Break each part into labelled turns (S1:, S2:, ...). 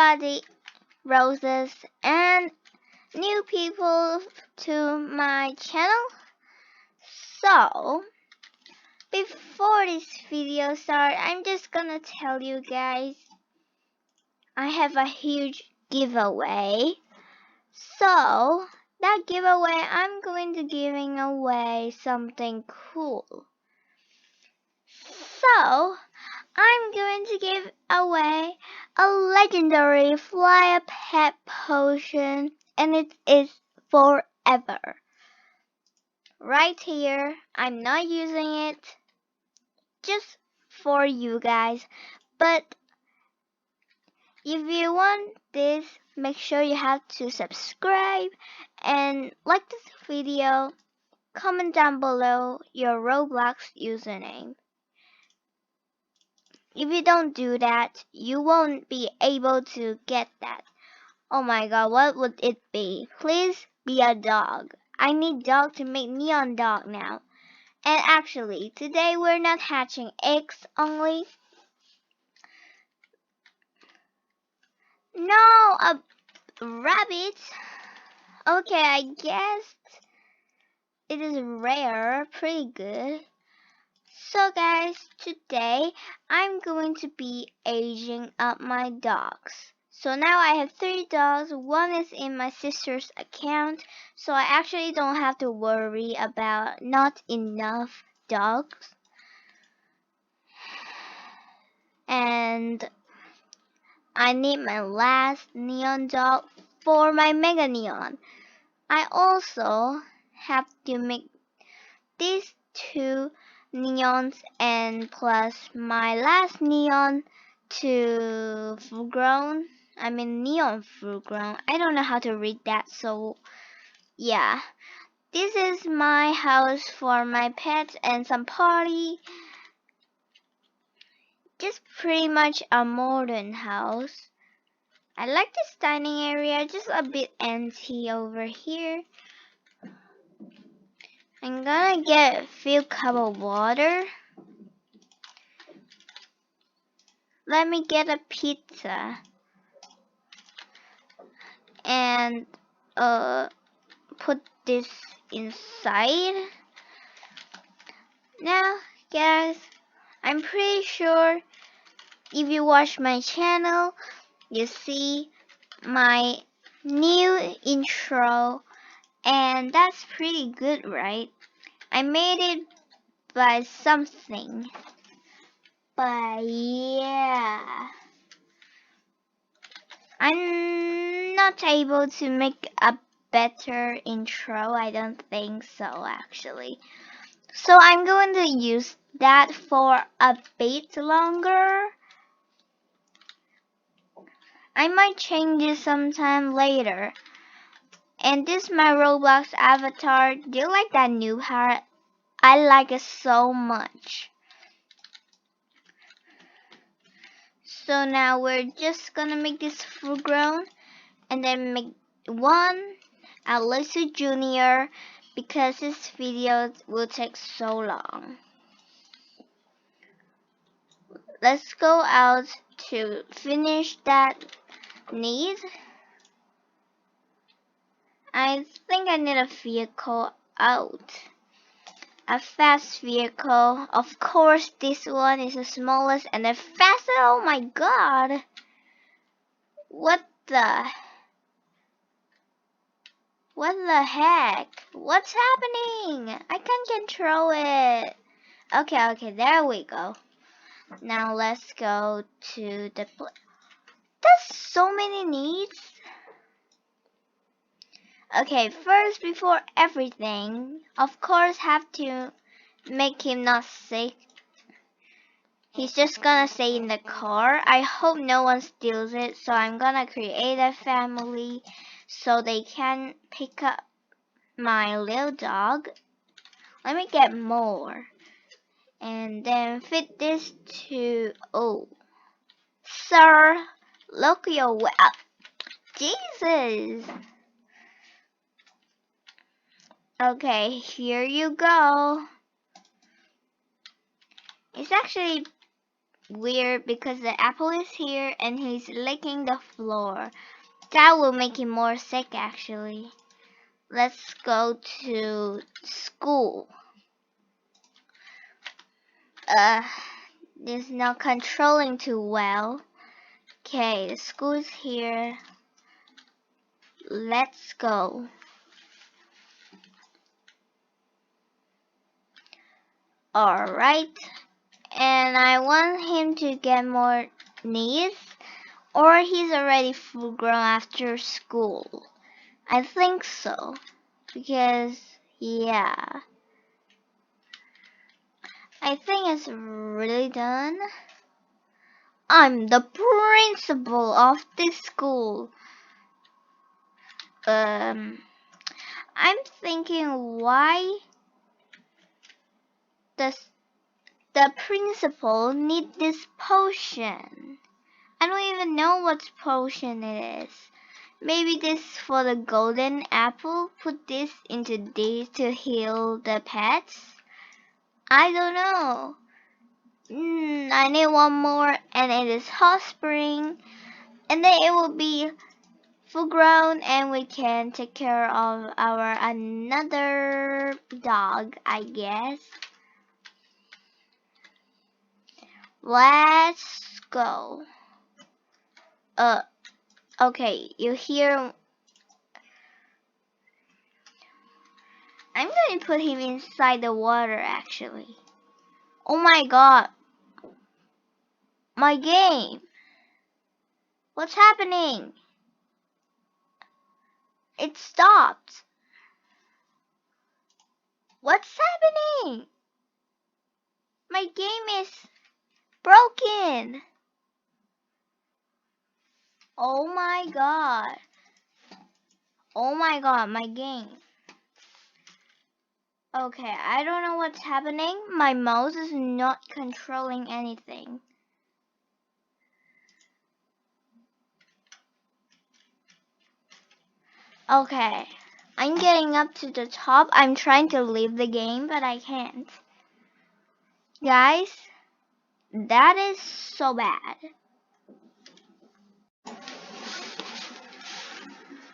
S1: everybody, roses and new people to my channel. So, before this video starts, I'm just gonna tell you guys I have a huge giveaway. So, that giveaway, I'm going to giving away something cool. So, I'm going to give away a legendary fly a pet potion, and it is forever. Right here, I'm not using it just for you guys, but if you want this, make sure you have to subscribe and like this video, comment down below your Roblox username. If you don't do that, you won't be able to get that. Oh my god, what would it be? Please be a dog. I need dog to make neon dog now. And actually, today we're not hatching eggs only. No, a rabbit. Okay, I guess it is rare, pretty good. So guys, today I'm going to be aging up my dogs. So now I have 3 dogs. One is in my sister's account, so I actually don't have to worry about not enough dogs. And I need my last neon dog for my mega neon. I also have to make these 2 neons and plus my last neon to full grown. I mean neon full grown. I don't know how to read that, so yeah. This is my house for my pets and some party. Just pretty much a modern house. I like this dining area, just a bit empty over here. I'm gonna get a few cup of water. Let me get a pizza and put this inside. Now guys, I'm pretty sure if you watch my channel, you see my new intro, and that's pretty good, right? I made it by something, but yeah, I'm not able to make a better intro. I don't think so actually. So I'm going to use that for a bit longer. I might change it sometime later. And this is my Roblox avatar. Do you like that new hair? I like it so much. So now we're just gonna make this full grown and then make one Alyssa Jr. because this video will take so long. Let's go out to finish that need. I think I need a vehicle out. A fast vehicle. Of course, this one is the smallest and the fastest. Oh my god. What the heck? What's happening? I can't control it. Okay, there we go. Now let's go to the There's so many needs. Okay, first before everything, of course have to make him not sick. He's just gonna stay in the car. I hope no one steals it, so I'm gonna create a family so they can pick up my little dog. Let me get more. And then fit this to, oh, sir, look your way up. Jesus. Okay, here you go. It's actually weird because the apple is here and he's licking the floor. That will make him more sick actually. Let's go to school. This is not controlling too well. Okay, the school is here. Let's go. Alright. And I want him to get more knees, or he's already full grown after school. I think so. Because, yeah. I think it's really done. I'm the principal of this school. I'm thinking why does the principal need this potion? I don't even know what potion it is. Maybe this for the golden apple? Put this into this to heal the pets? I don't know. I need one more and it is hot spring. And then it will be full grown and we can take care of our another dog, I guess. Let's go. Okay, you hear? I'm going to put him inside the water actually. Oh my god. My game. What's happening? It stopped. What's happening? My game is broken. Oh my god. Oh my god, my game. Okay, I don't know what's happening. My mouse is not controlling anything. Okay, I'm getting up to the top. I'm trying to leave the game, but I can't. Guys, that is so bad.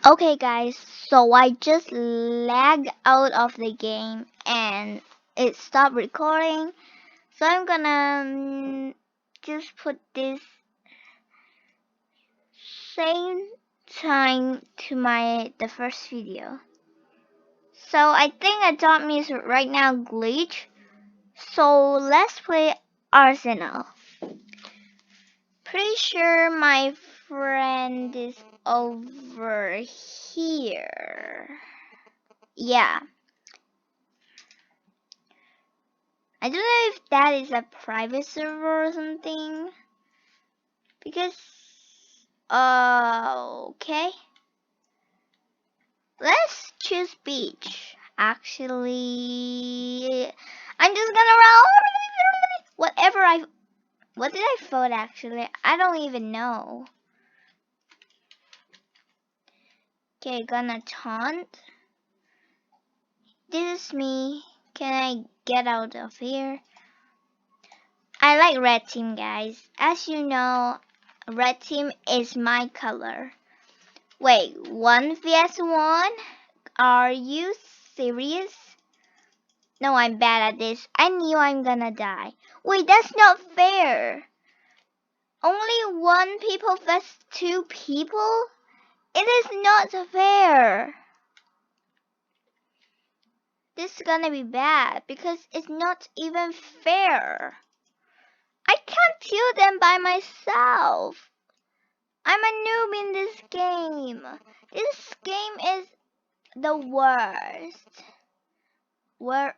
S1: Okay guys, so I just lagged out of the game and it stopped recording. So I'm gonna just put this same time to the first video. So I think Adopt Me is right now glitch. So let's play Arsenal. Pretty sure my friend is over here. Yeah. I don't know if that is a private server or something. Because, okay. Let's choose beach. Actually, I'm just gonna run. What did I vote actually? I don't even know. Okay, gonna taunt. This is me. Can I get out of here? I like red team, guys. As you know, red team is my color. Wait, 1 vs 1? Are you serious? No, I'm bad at this. I knew I'm gonna die. Wait, that's not fair. Only 1 people vs 2 people? It is not fair. This is gonna be bad because it's not even fair. I can't kill them by myself. I'm a noob in this game. This game is the worst. What?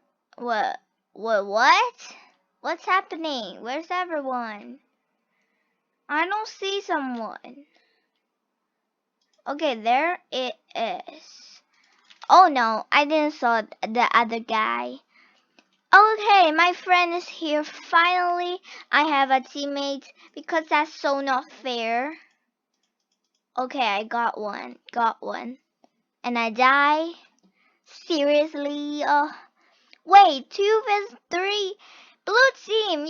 S1: What's happening? Where's everyone? I don't see someone. Okay, there it is. Oh no, I didn't saw the other guy. Okay, my friend is here finally. I have a teammate because that's so not fair. Okay, I got one. And I die? Seriously? Wait, 2 vs 3. Blue team,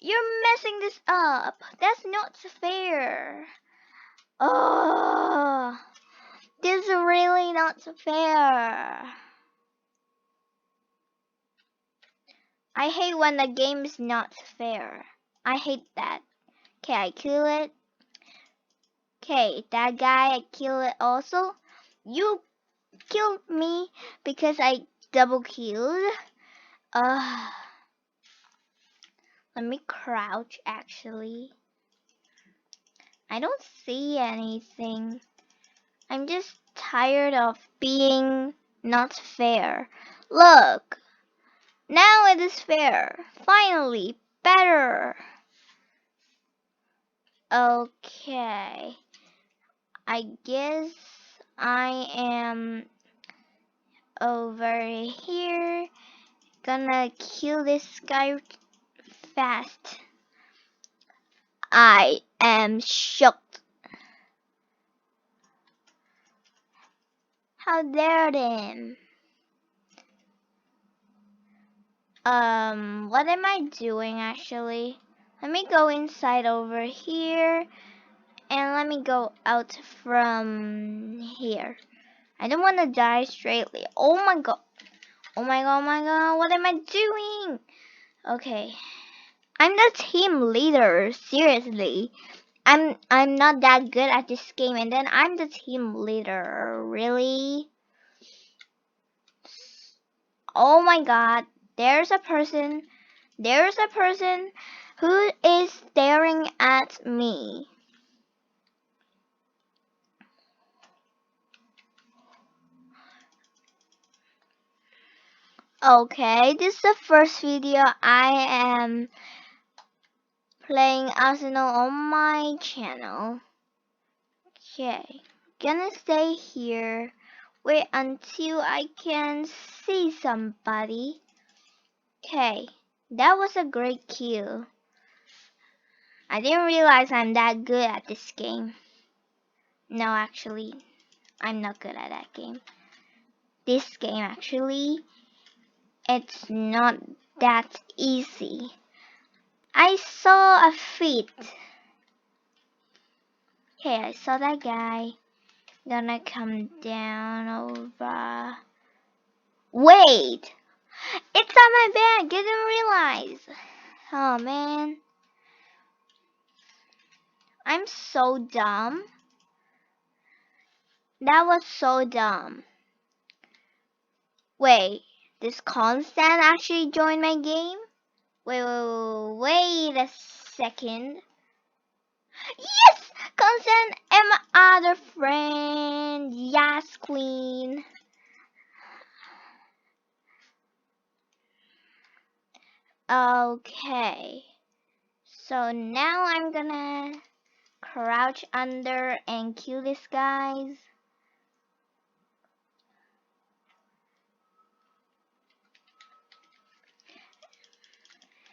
S1: You're messing this up. That's not fair. Oh, this is really not fair. I hate when the game is not fair. I hate that. Okay, I kill it. Okay, that guy, I kill it also. You killed me because I double killed. Uh, Let me crouch actually. I don't see anything. I'm just tired of being not fair. Look, now it is fair. Finally, better. Okay, I guess I am over here. Gonna kill this guy fast. I am shocked. How dare them? What am I doing actually? Let me go inside over here and let me go out from here. I don't want to die straightly. Oh my god. Oh my god, oh my god, what am I doing? Okay. I'm the team leader, seriously. I'm not that good at this game and then I'm the team leader. Really? Oh my god. There's a person. There's a person who is staring at me. Okay, this is the first video I am playing Arsenal on my channel. Okay, gonna stay here. Wait until I can see somebody. Okay, that was a great kill. I didn't realize I'm that good at this game. No, actually, I'm not good at that game. This game, actually, it's not that easy. I saw a feet. Okay, I saw that guy. Gonna come down over. Wait! It's on my back! Didn't realize. Oh man. I'm so dumb. That was so dumb. Wait, this Constant actually joined my game? Wait a second. Yes! Constant and my other friend. Yes, queen. Okay. So now I'm gonna crouch under and kill these guys.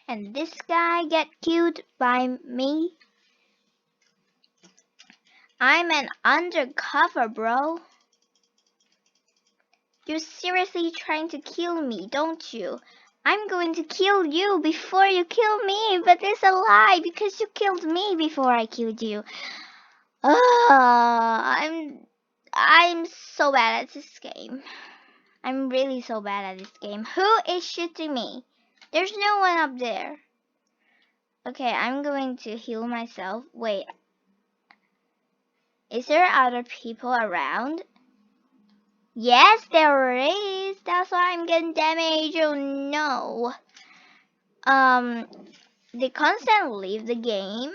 S1: And this guy get killed by me. I'm an undercover, bro. You're seriously trying to kill me, don't you? I'm going to kill you before you kill me, but it's a lie because you killed me before I killed you. I'm so bad at this game. I'm really so bad at this game. Who is shooting me? There's no one up there. Okay, I'm going to heal myself. Wait. Is there other people around? Yes, there is. That's why I'm getting damage. Oh no. Did Constant leave the game?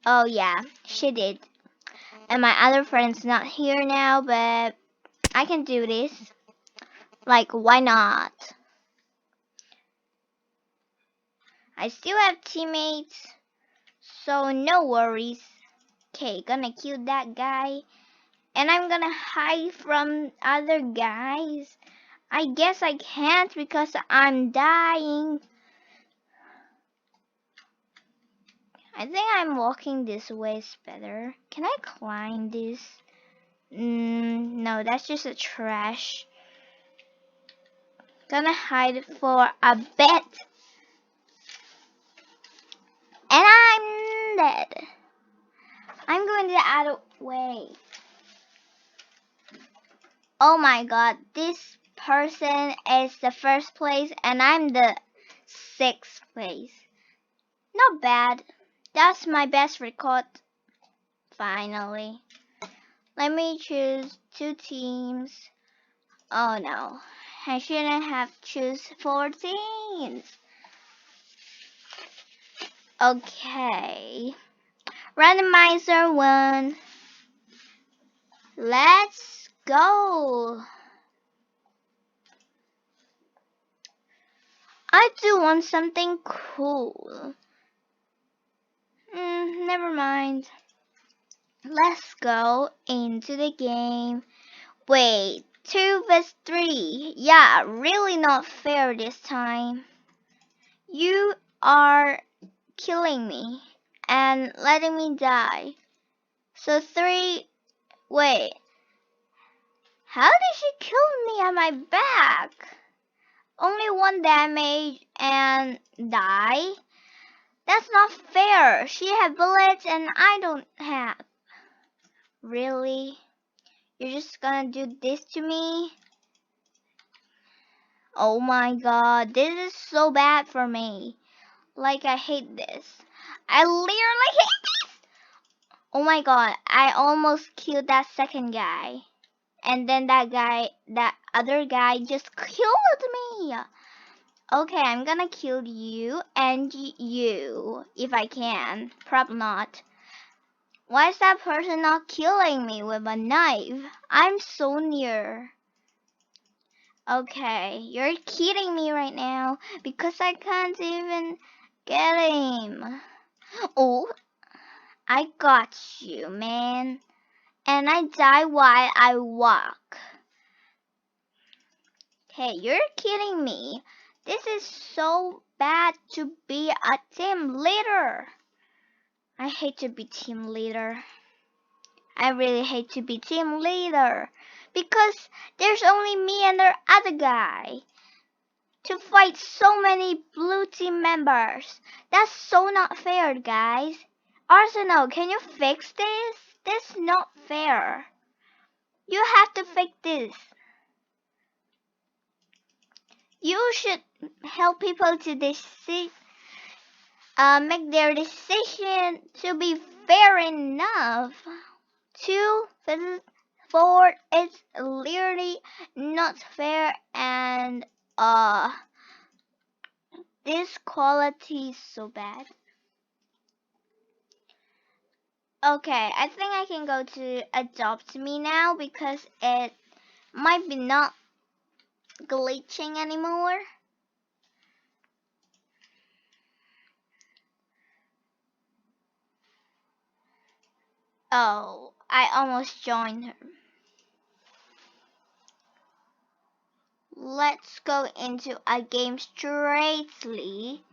S1: Oh yeah, she did. And my other friend's not here now, but I can do this. Like, why not? I still have teammates, so no worries. Okay, gonna kill that guy. And I'm gonna hide from other guys. I guess I can't because I'm dying. I think I'm walking this way is better. Can I climb this? No, that's just a trash. Gonna hide for a bit. And I'm dead. I'm going the other way. Oh my god, this person is the first place and I'm the 6th place. Not bad. That's my best record. Finally. Let me choose 2 teams. Oh no. I shouldn't have choose 4 teams. Okay. Randomizer 1. Let's go. I do want something cool. Never mind. Let's go into the game. Wait, 2 vs 3. Yeah, really not fair this time. You are killing me and letting me die. So 3. Wait. How did she kill me on my back? Only 1 damage and die? That's not fair. She had bullets and I don't have. Really? You're just gonna do this to me? Oh my god, this is so bad for me. Like, I hate this. I literally hate this! Oh my god, I almost killed that second guy. And then that other guy just killed me. Okay, I'm gonna kill you and you, if I can. Probably not. Why is that person not killing me with a knife? I'm so near. Okay, you're kidding me right now because I can't even get him. Oh, I got you, man. And I die while I walk. Hey, you're kidding me. This is so bad to be a team leader. I hate to be team leader. I really hate to be team leader because there's only me and the other guy to fight so many blue team members. That's so not fair, guys. Arsenal, can you fix this? This is not fair. You have to fix this. You should help people to make their decision to be fair enough. 2 versus 4 is literally not fair, and this quality is so bad. Okay, I think I can go to adopt me now because it might be not glitching anymore. Oh, I almost joined her. Let's go into a game straightly.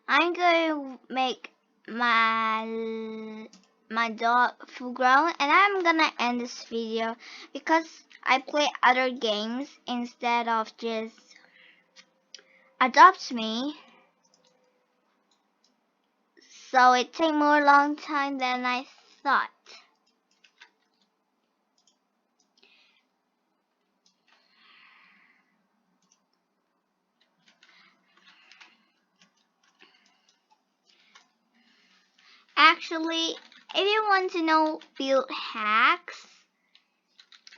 S1: I'm going to make my dog full grown, and I'm gonna end this video because I play other games instead of just adopt me. So it take more long time than I thought. Actually, if you want to know build hacks,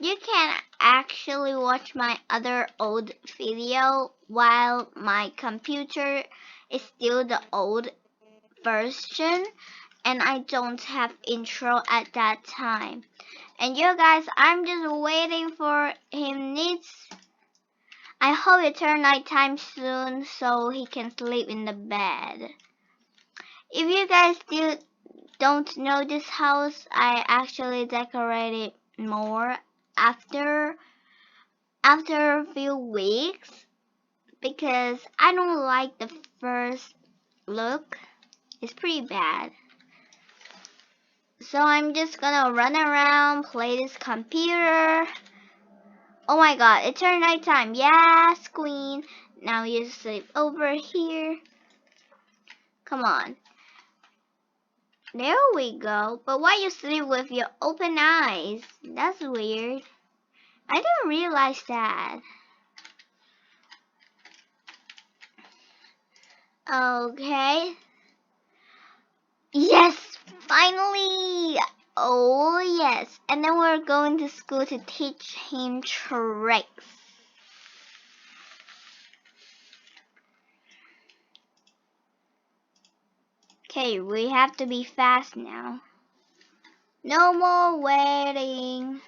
S1: you can actually watch my other old video while my computer is still the old version and I don't have intro at that time. And you guys, I'm just waiting for him needs. I hope it turn nighttime soon so he can sleep in the bed. If you guys still don't know this house, I actually decorated more after a few weeks because I don't like the first look. It's pretty bad. So I'm just gonna run around, play this computer. Oh my god, it turned nighttime. Yes, queen. Now you sleep over here. Come on. There we go. But why you sleep with your open eyes? That's weird. I didn't realize that. Okay. Yes, finally. Oh, yes. And then we're going to school to teach him tricks. Okay, we have to be fast now. No more waiting.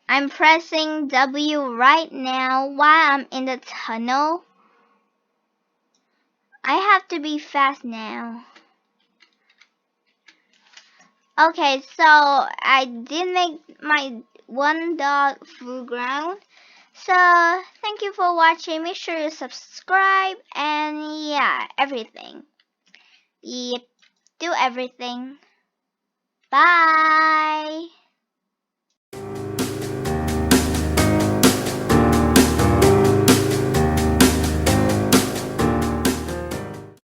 S1: I'm pressing W right now while I'm in the tunnel. I have to be fast now. Okay, so I did make my one dot through ground. So thank you for watching. Make sure you subscribe and yeah, everything. Yep, do everything. Bye.